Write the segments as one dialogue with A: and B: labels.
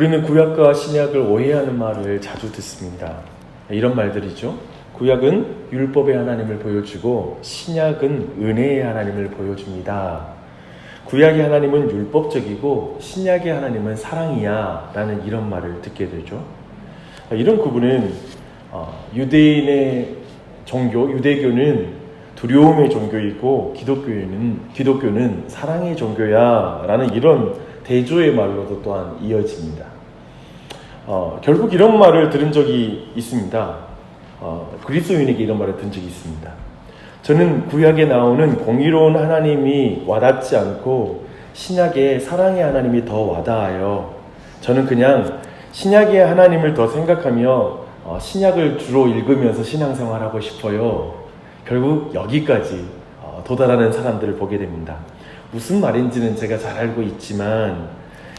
A: 우리는 구약과 신약을 오해하는 말을 자주 듣습니다. 이런 말들이죠. 구약은 율법의 하나님을 보여주고 신약은 은혜의 하나님을 보여줍니다. 구약의 하나님은 율법적이고 신약의 하나님은 사랑이야 라는 이런 말을 듣게 되죠. 이런 구분은 유대인의 종교, 유대교는 두려움의 종교이고 기독교는 사랑의 종교야 라는 이런 대조의 말로도 또한 이어집니다. 결국 이런 말을 들은 적이 있습니다. 그리스도인에게 이런 말을 들은 적이 있습니다. 저는 구약에 나오는 공의로운 하나님이 와닿지 않고 신약의 사랑의 하나님이 더 와닿아요. 저는 그냥 신약의 하나님을 더 생각하며 신약을 주로 읽으면서 신앙생활하고 싶어요. 결국 여기까지 도달하는 사람들을 보게 됩니다. 무슨 말인지는 제가 잘 알고 있지만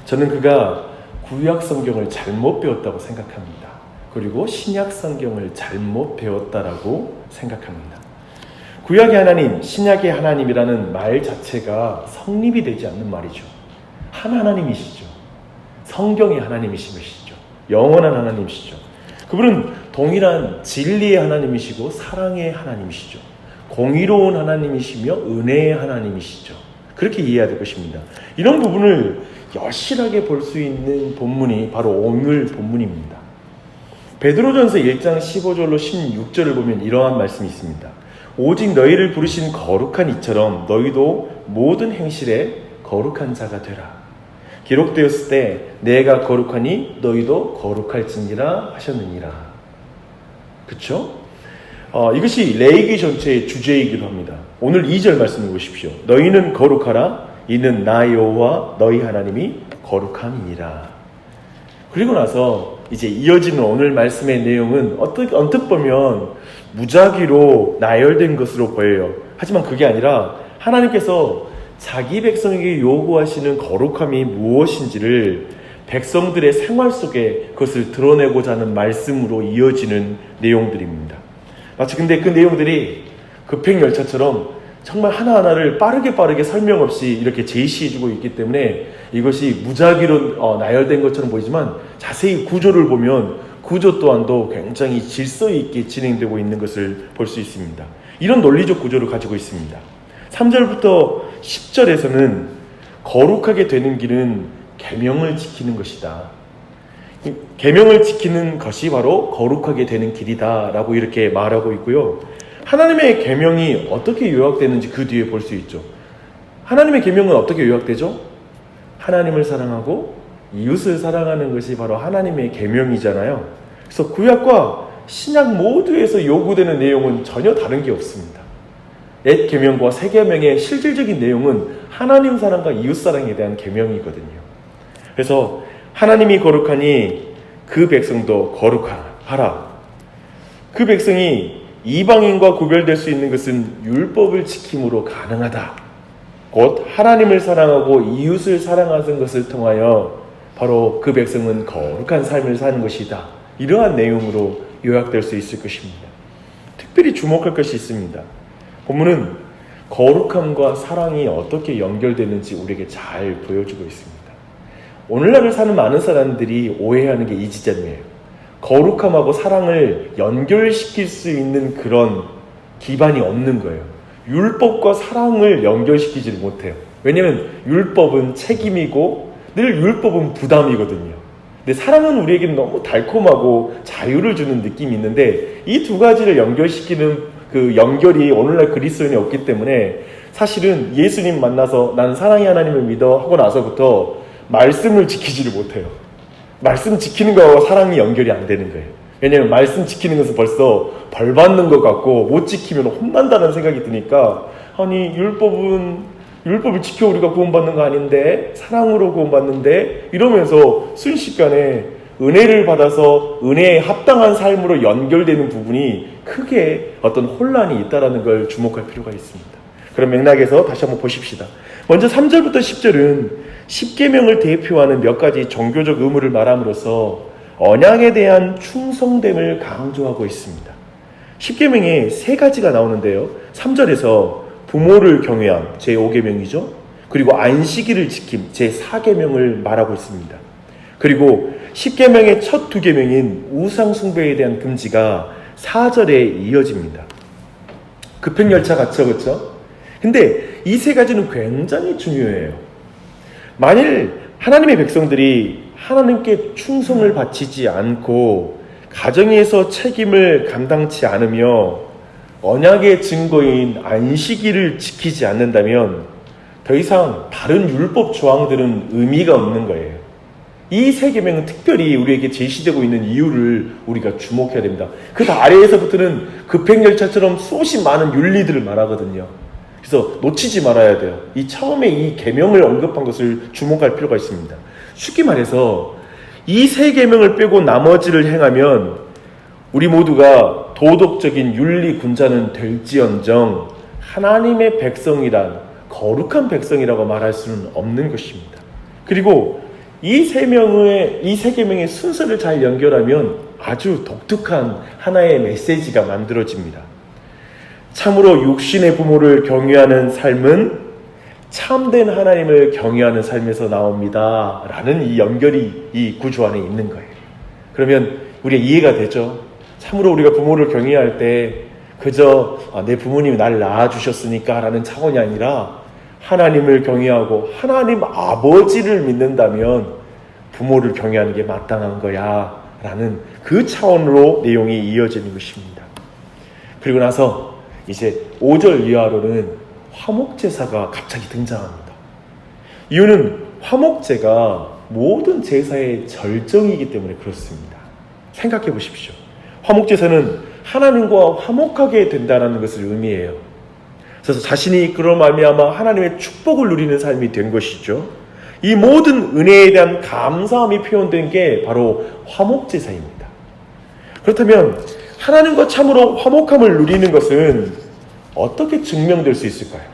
A: 저는 그가 구약 성경을 잘못 배웠다고 생각합니다. 그리고 신약 성경을 잘못 배웠다라고 생각합니다. 구약의 하나님, 신약의 하나님이라는 말 자체가 성립이 되지 않는 말이죠. 한 하나님이시죠. 성경의 하나님이시죠. 영원한 하나님이시죠. 그분은 동일한 진리의 하나님이시고 사랑의 하나님이시죠. 공의로운 하나님이시며 은혜의 하나님이시죠. 그렇게 이해해야 될 것입니다. 이런 부분을 여실하게 볼 수 있는 본문이 바로 오늘 본문입니다. 베드로전서 1장 15절로 16절을 보면 이러한 말씀이 있습니다. 오직 너희를 부르신 거룩한 이처럼 너희도 모든 행실에 거룩한 자가 되라. 기록되었을 때 내가 거룩하니 너희도 거룩할지니라 하셨느니라. 그렇죠? 이것이 레위기 전체의 주제이기도 합니다. 오늘 2절 말씀을 보십시오. 너희는 거룩하라. 이는 나 여호와 너희 하나님이 거룩함이니라. 그리고 나서 이제 이어지는 오늘 말씀의 내용은 언뜻 보면 무작위로 나열된 것으로 보여요. 하지만 그게 아니라 하나님께서 자기 백성에게 요구하시는 거룩함이 무엇인지를 백성들의 생활 속에 그것을 드러내고자 하는 말씀으로 이어지는 내용들입니다. 마치 근데 그 내용들이 급행열차처럼 정말 하나하나를 빠르게 설명 없이 이렇게 제시해주고 있기 때문에 이것이 무작위로 나열된 것처럼 보이지만 자세히 구조를 보면 구조 또한도 굉장히 질서 있게 진행되고 있는 것을 볼 수 있습니다. 이런 논리적 구조를 가지고 있습니다. 3절부터 10절에서는 거룩하게 되는 길은 계명을 지키는 것이다. 계명을 지키는 것이 바로 거룩하게 되는 길이다 라고 이렇게 말하고 있고요. 하나님의 계명이 어떻게 요약되는지 그 뒤에 볼 수 있죠. 하나님의 계명은 어떻게 요약되죠? 하나님을 사랑하고 이웃을 사랑하는 것이 바로 하나님의 계명이잖아요. 그래서 구약과 신약 모두에서 요구되는 내용은 전혀 다른 게 없습니다. 옛 계명과 새 계명의 실질적인 내용은 하나님 사랑과 이웃 사랑에 대한 계명이거든요. 그래서 하나님이 거룩하니 그 백성도 거룩하라. 그 백성이 이방인과 구별될 수 있는 것은 율법을 지킴으로 가능하다. 곧 하나님을 사랑하고 이웃을 사랑하는 것을 통하여 바로 그 백성은 거룩한 삶을 사는 것이다. 이러한 내용으로 요약될 수 있을 것입니다. 특별히 주목할 것이 있습니다. 본문은 거룩함과 사랑이 어떻게 연결되는지 우리에게 잘 보여주고 있습니다. 오늘날을 사는 많은 사람들이 오해하는 게 이 지점이에요. 거룩함하고 사랑을 연결시킬 수 있는 그런 기반이 없는 거예요. 율법과 사랑을 연결시키지 못해요. 왜냐하면 율법은 책임이고 늘 율법은 부담이거든요. 근데 사랑은 우리에게는 너무 달콤하고 자유를 주는 느낌이 있는데 이 두 가지를 연결시키는 그 연결이 오늘날 그리스도인이 없기 때문에 사실은 예수님 만나서 나는 사랑의 하나님을 믿어 하고 나서부터 말씀을 지키지를 못해요. 말씀 지키는 거와 사랑이 연결이 안 되는 거예요. 왜냐하면 말씀 지키는 것은 벌써 벌 받는 것 같고 못 지키면 혼난다는 생각이 드니까 아니 율법을 지켜 우리가 구원받는 거 아닌데 사랑으로 구원받는데 이러면서 순식간에 은혜를 받아서 은혜에 합당한 삶으로 연결되는 부분이 크게 어떤 혼란이 있다는 걸 주목할 필요가 있습니다. 그런 맥락에서 다시 한번 보십시다. 먼저 3절부터 10절은 십계명을 대표하는 몇 가지 종교적 의무를 말함으로써 언약에 대한 충성됨을 강조하고 있습니다. 십계명에 세 가지가 나오는데요. 3절에서 부모를 경외함, 제5계명이죠. 그리고 안식일을 지킴, 제4계명을 말하고 있습니다. 그리고 10계명의 첫 2계명인 우상 숭배에 대한 금지가 4절에 이어집니다. 급행열차 같죠, 그렇죠? 근데 이 세 가지는 굉장히 중요해요. 만일 하나님의 백성들이 하나님께 충성을 바치지 않고 가정에서 책임을 감당치 않으며 언약의 증거인 안식일을 지키지 않는다면 더 이상 다른 율법 조항들은 의미가 없는 거예요. 이 세 계명은 특별히 우리에게 제시되고 있는 이유를 우리가 주목해야 됩니다. 그 아래에서부터는 급행열차처럼 수없이 많은 윤리들을 말하거든요. 그래서 놓치지 말아야 돼요. 이 처음에 이 계명을 언급한 것을 주목할 필요가 있습니다. 쉽게 말해서 이 세 계명을 빼고 나머지를 행하면 우리 모두가 도덕적인 윤리 군자는 될지언정 하나님의 백성이란 거룩한 백성이라고 말할 수는 없는 것입니다. 그리고 이 세 계명의 순서를 잘 연결하면 아주 독특한 하나의 메시지가 만들어집니다. 참으로 육신의 부모를 경외하는 삶은 참된 하나님을 경외하는 삶에서 나옵니다. 라는 이 연결이 이 구조 안에 있는 거예요. 그러면 우리가 이해가 되죠? 참으로 우리가 부모를 경외할 때 그저 내 부모님이 나를 낳아주셨으니까 라는 차원이 아니라 하나님을 경외하고 하나님 아버지를 믿는다면 부모를 경외하는 게 마땅한 거야 라는 그 차원으로 내용이 이어지는 것입니다. 그리고 나서 이제 5절 이하로는 화목제사가 갑자기 등장합니다. 이유는 화목제가 모든 제사의 절정이기 때문에 그렇습니다. 생각해 보십시오. 화목제사는 하나님과 화목하게 된다는 것을 의미해요. 그래서 자신이 그로 말미암아 하나님의 축복을 누리는 삶이 된 것이죠. 이 모든 은혜에 대한 감사함이 표현된 게 바로 화목제사입니다. 그렇다면 하나님과 참으로 화목함을 누리는 것은 어떻게 증명될 수 있을까요?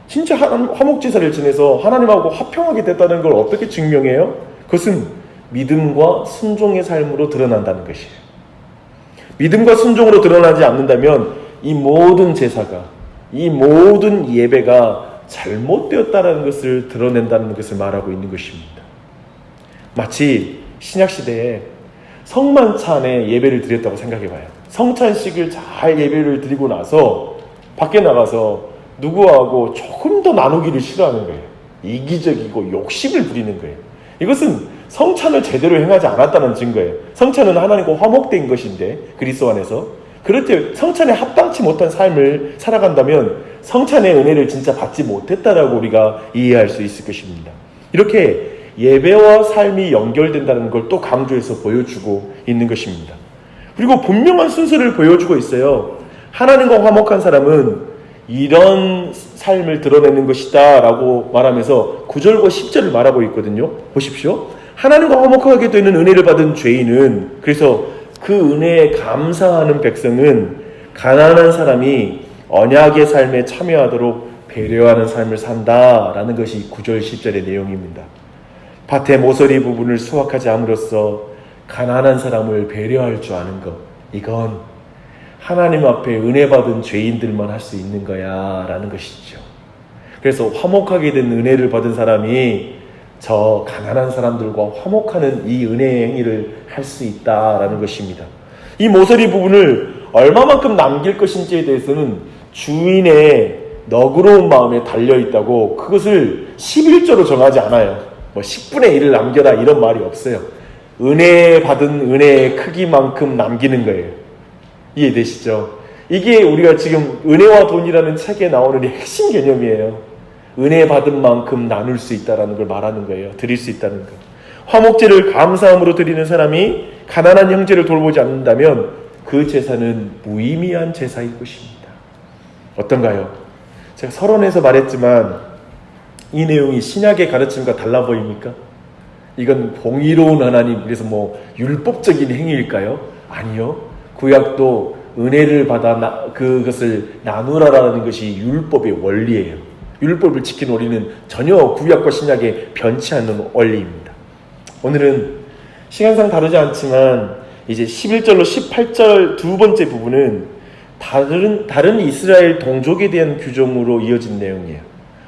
A: 진짜 화목제사를 지내서 하나님하고 화평하게 됐다는 걸 어떻게 증명해요? 그것은 믿음과 순종의 삶으로 드러난다는 것이에요. 믿음과 순종으로 드러나지 않는다면 이 모든 제사가, 이 모든 예배가 잘못되었다는 것을 드러낸다는 것을 말하고 있는 것입니다. 마치 신약시대에 성만찬에 예배를 드렸다고 생각해봐요. 성찬식을 잘 예배를 드리고 나서 밖에 나가서 누구하고 조금 더 나누기를 싫어하는 거예요. 이기적이고 욕심을 부리는 거예요. 이것은 성찬을 제대로 행하지 않았다는 증거예요. 성찬은 하나님과 화목된 것인데 그리스도 안에서 그럴 때 성찬에 합당치 못한 삶을 살아간다면 성찬의 은혜를 진짜 받지 못했다라고 우리가 이해할 수 있을 것입니다. 이렇게 예배와 삶이 연결된다는 걸 또 강조해서 보여주고 있는 것입니다. 그리고 분명한 순서를 보여주고 있어요. 하나님과 화목한 사람은 이런 삶을 드러내는 것이다 라고 말하면서 9절과 10절을 말하고 있거든요. 보십시오. 하나님과 화목하게 되는 은혜를 받은 죄인은, 그래서 그 은혜에 감사하는 백성은 가난한 사람이 언약의 삶에 참여하도록 배려하는 삶을 산다라는 것이 9절 10절의 내용입니다. 밭의 모서리 부분을 수확하지 함으로써 가난한 사람을 배려할 줄 아는 것, 이건 하나님 앞에 은혜 받은 죄인들만 할 수 있는 거야 라는 것이죠. 그래서 화목하게 된 은혜를 받은 사람이 저 가난한 사람들과 화목하는 이 은혜의 행위를 할 수 있다라는 것입니다. 이 모서리 부분을 얼마만큼 남길 것인지에 대해서는 주인의 너그러운 마음에 달려있다고 그것을 11조로 정하지 않아요. 뭐 10분의 1을 남겨라 이런 말이 없어요. 은혜 받은 은혜의 크기만큼 남기는 거예요. 이해되시죠? 이게 우리가 지금 은혜와 돈이라는 책에 나오는 핵심 개념이에요. 은혜 받은 만큼 나눌 수 있다는 걸 말하는 거예요. 드릴 수 있다는 거. 화목제를 감사함으로 드리는 사람이 가난한 형제를 돌보지 않는다면 그 제사는 무의미한 제사일 것입니다. 어떤가요? 제가 서론에서 말했지만 이 내용이 신약의 가르침과 달라 보입니까? 이건 공의로운 하나님, 그래서 율법적인 행위일까요? 아니요. 구약도 은혜를 받아 그것을 나누라라는 것이 율법의 원리예요. 율법을 지키는 원리는 전혀 구약과 신약에 변치 않는 원리입니다. 오늘은 시간상 다르지 않지만 이제 11절로 18절 두 번째 부분은 다른 이스라엘 동족에 대한 규정으로 이어진 내용이에요.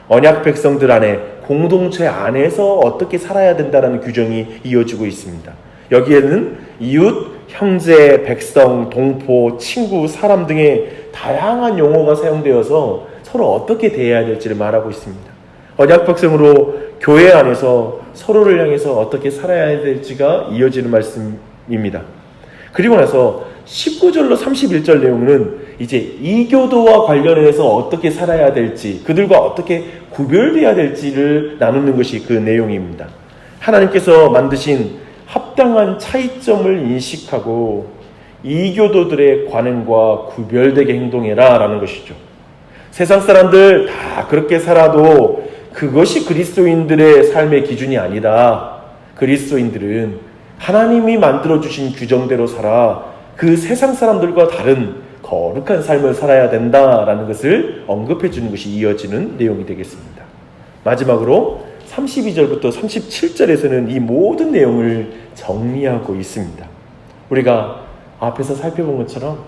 A: 언약 백성들 안에 공동체 안에서 어떻게 살아야 된다는 규정이 이어지고 있습니다. 여기에는 이웃, 형제, 백성, 동포, 친구, 사람 등의 다양한 용어가 사용되어서 서로 어떻게 대해야 될지를 말하고 있습니다. 언약 백성으로 교회 안에서 서로를 향해서 어떻게 살아야 될지가 이어지는 말씀입니다. 그리고 나서 19절로 31절 내용은 이제 이교도와 관련해서 어떻게 살아야 될지, 그들과 어떻게 구별돼야 될지를 나누는 것이 그 내용입니다. 하나님께서 만드신 합당한 차이점을 인식하고 이교도들의 관행과 구별되게 행동해라 라는 것이죠. 세상 사람들 다 그렇게 살아도 그것이 그리스도인들의 삶의 기준이 아니다. 그리스도인들은 하나님이 만들어주신 규정대로 살아 그 세상 사람들과 다른 거룩한 삶을 살아야 된다라는 것을 언급해 주는 것이 이어지는 내용이 되겠습니다. 마지막으로 32절부터 37절에서는 이 모든 내용을 정리하고 있습니다. 우리가 앞에서 살펴본 것처럼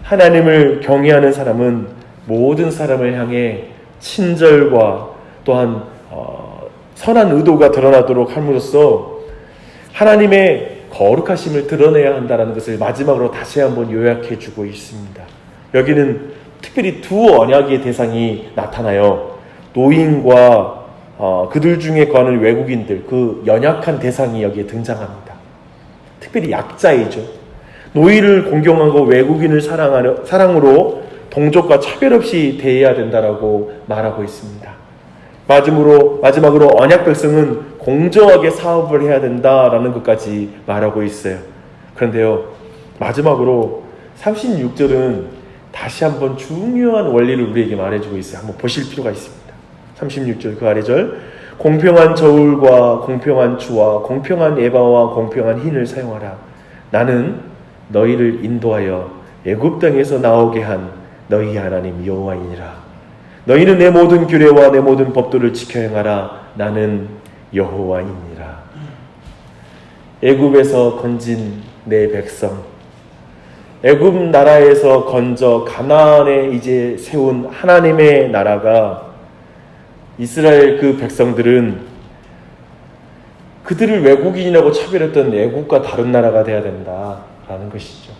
A: 하나님을 경외하는 사람은 모든 사람을 향해 친절과 또한 선한 의도가 드러나도록 함으로써 하나님의 거룩하심을 드러내야 한다는 것을 마지막으로 다시 한번 요약해 주고 있습니다. 여기는 특별히 두 언약의 대상이 나타나요. 노인과 그들 중에 거하는 외국인들, 그 연약한 대상이 여기에 등장합니다. 특별히 약자이죠. 노인을 공경하고 외국인을 사랑으로 동족과 차별 없이 대해야 된다라고 말하고 있습니다. 마지막으로 언약 백성은 공정하게 사업을 해야 된다라는 것까지 말하고 있어요. 그런데요, 마지막으로 36절은 다시 한번 중요한 원리를 우리에게 말해주고 있어요. 한번 보실 필요가 있습니다. 36절 그 아래절, 공평한 저울과 공평한 주와 공평한 에바와 공평한 흰을 사용하라. 나는 너희를 인도하여 애굽 땅에서 나오게 한 너희 하나님 여호와이니라. 너희는 내 모든 규례와 내 모든 법도를 지켜 행하라. 나는 여호와이니라. 애굽에서 건진 내 백성, 애굽 나라에서 건져 가나안에 이제 세운 하나님의 나라가, 이스라엘 그 백성들은 그들을 외국인이라고 차별했던 애굽과 다른 나라가 돼야 된다라는 것이죠.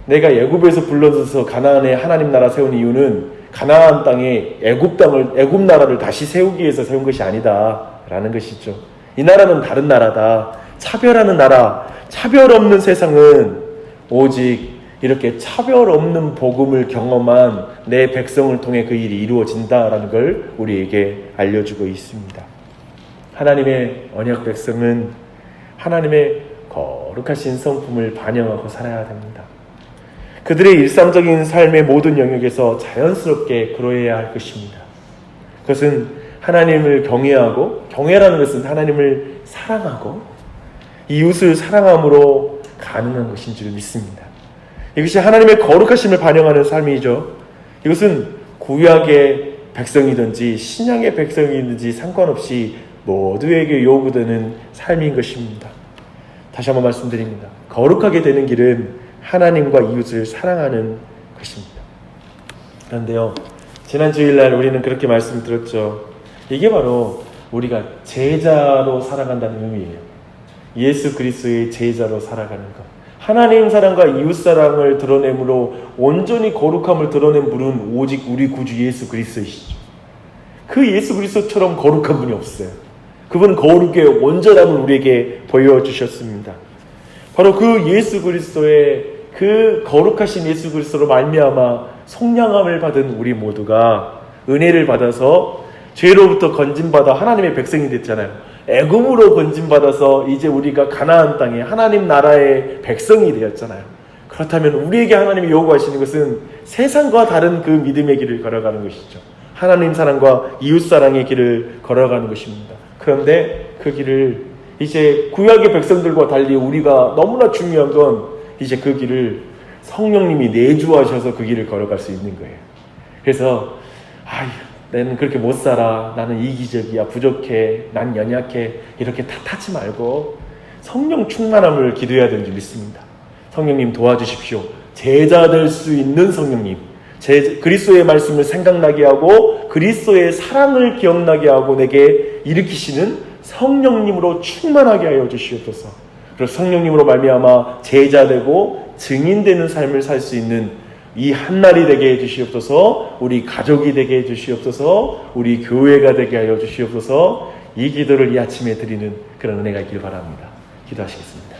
A: 내가 애굽에서 불러서 가나안에 하나님 나라 세운 이유는 가나안 땅에 애굽 나라를 다시 세우기 위해서 세운 것이 아니다라는 것이죠. 이 나라는 다른 나라다. 차별하는 나라, 차별 없는 세상은 오직 이렇게 차별 없는 복음을 경험한 내 백성을 통해 그 일이 이루어진다라는 걸 우리에게 알려주고 있습니다. 하나님의 언약 백성은 하나님의 거룩하신 성품을 반영하고 살아야 됩니다. 그들의 일상적인 삶의 모든 영역에서 자연스럽게 그러해야 할 것입니다. 그것은 하나님을 경외하고, 경외라는 것은 하나님을 사랑하고 이웃을 사랑함으로 가능한 것인 줄 믿습니다. 이것이 하나님의 거룩하심을 반영하는 삶이죠. 이것은 구약의 백성이든지 신약의 백성이든지 상관없이 모두에게 요구되는 삶인 것입니다. 다시 한번 말씀드립니다. 거룩하게 되는 길은 하나님과 이웃을 사랑하는 것입니다. 그런데요, 지난 주일날 우리는 그렇게 말씀드렸죠. 이게 바로 우리가 제자로 살아간다는 의미예요. 예수 그리스도의 제자로 살아가는 것. 하나님 사랑과 이웃 사랑을 드러내므로 온전히 거룩함을 드러낸 분은 오직 우리 구주 예수 그리스도이시죠. 그 예수 그리스도처럼 거룩한 분이 없어요. 그분 거룩의 온전함을 우리에게 보여주셨습니다. 바로 그 예수 그리스도의 그 거룩하신 예수 그리스도로 말미암아 속량함을 받은 우리 모두가 은혜를 받아서 죄로부터 건진받아 하나님의 백성이 됐잖아요. 애굽으로 건진받아서 이제 우리가 가나안 땅에 하나님 나라의 백성이 되었잖아요. 그렇다면 우리에게 하나님이 요구하시는 것은 세상과 다른 그 믿음의 길을 걸어가는 것이죠. 하나님 사랑과 이웃 사랑의 길을 걸어가는 것입니다. 그런데 그 길을 이제 구약의 백성들과 달리 우리가 너무나 중요한 건 이제 그 길을 성령님이 내주하셔서 그 길을 걸어갈 수 있는 거예요. 그래서 나는 그렇게 못 살아, 나는 이기적이야, 부족해, 난 연약해, 이렇게 탓하지 말고 성령 충만함을 기도해야 되는 줄 믿습니다. 성령님 도와주십시오. 제자 될 수 있는 성령님, 그리스도의 말씀을 생각나게 하고 그리스도의 사랑을 기억나게 하고 내게 일으키시는 성령님으로 충만하게 하여 주시옵소서. 그리고 성령님으로 말미암아 제자되고 증인되는 삶을 살 수 있는 이 한날이 되게 해주시옵소서. 우리 가족이 되게 해주시옵소서. 우리 교회가 되게 하여 주시옵소서. 이 기도를 이 아침에 드리는 그런 은혜가 있길 바랍니다. 기도하시겠습니다.